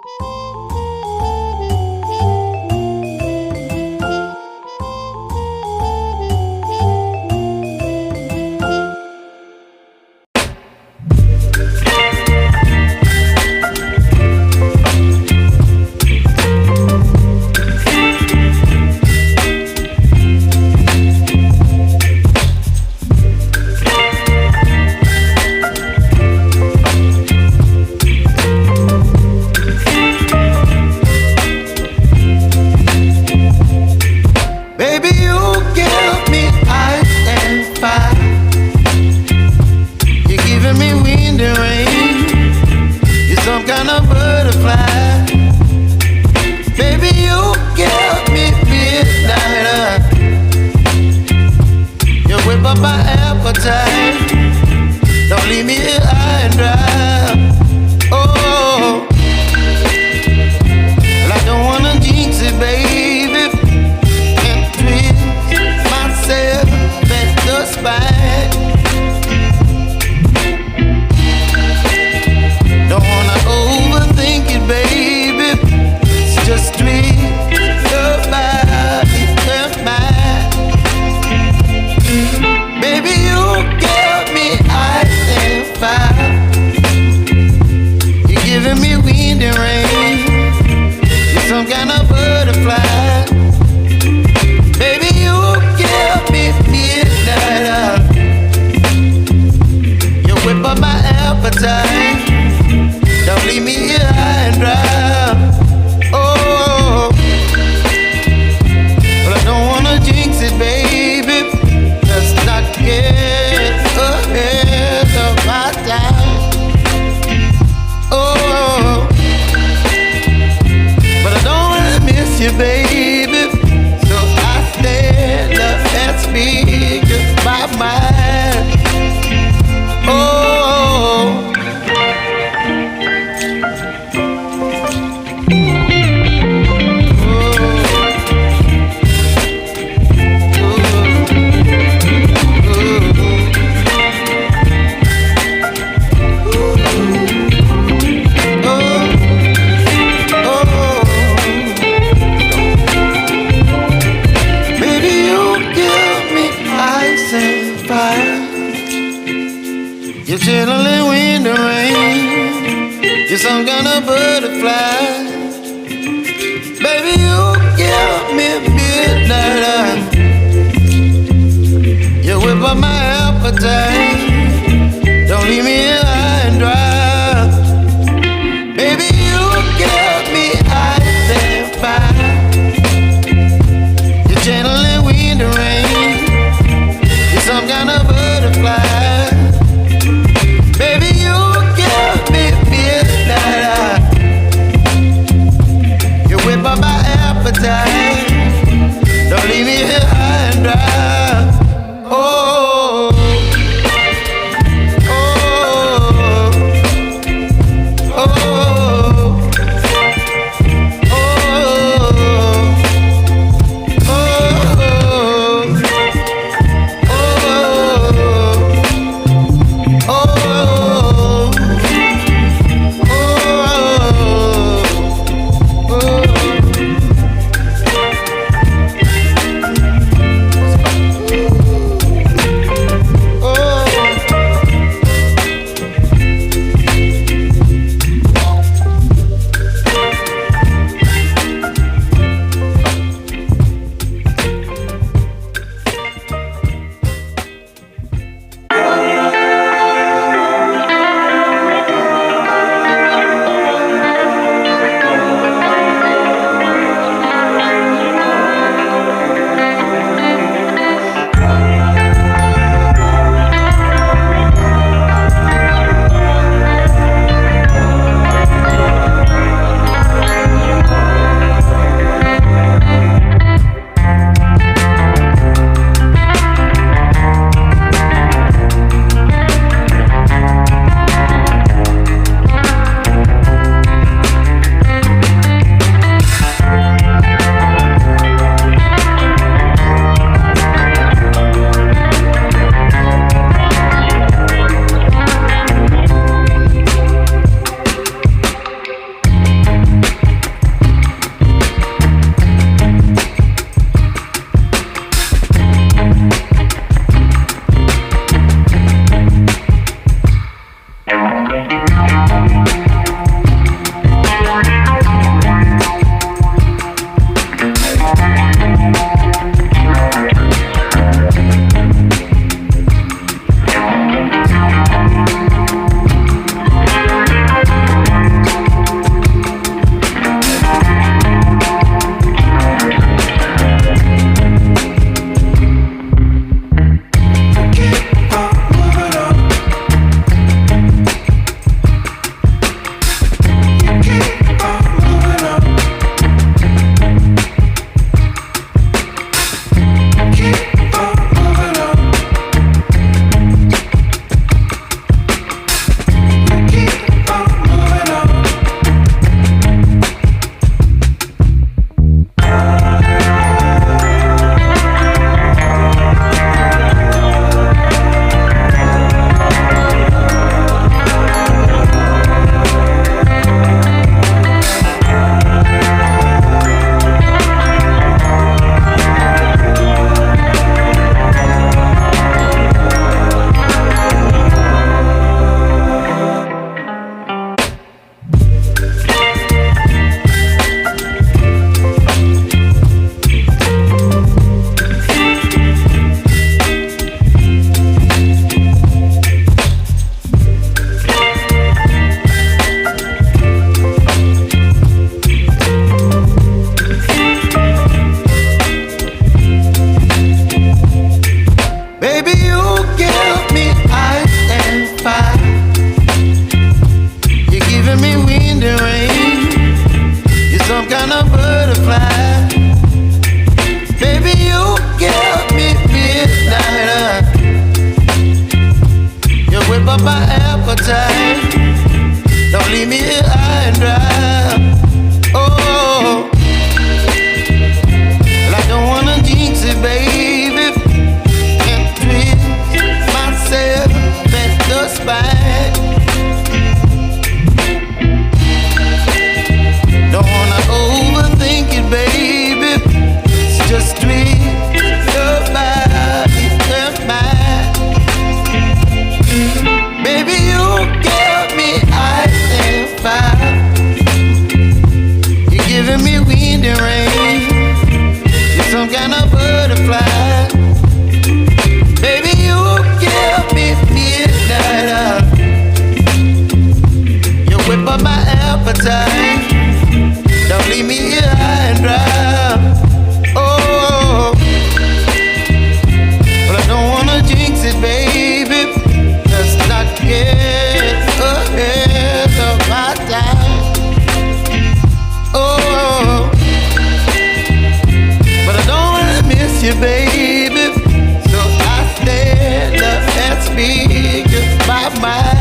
Oh, oh, high and dry. Oh, well, I don't wanna jinx it, baby, and twist myself at the spine. Don't wanna overthink it, baby. It's just twist your body and mine. Baby, you give me ice and fire. You're giving me wind and rain. You're some kind of butterfly. Baby, you give me midnight. You whip up my appetite. Don't leave me here high and dry. Oh, but I don't wanna jinx it, baby. Let's not get ahead of my time. Oh, but I don't wanna miss you, baby. So I stand up and speak my mind.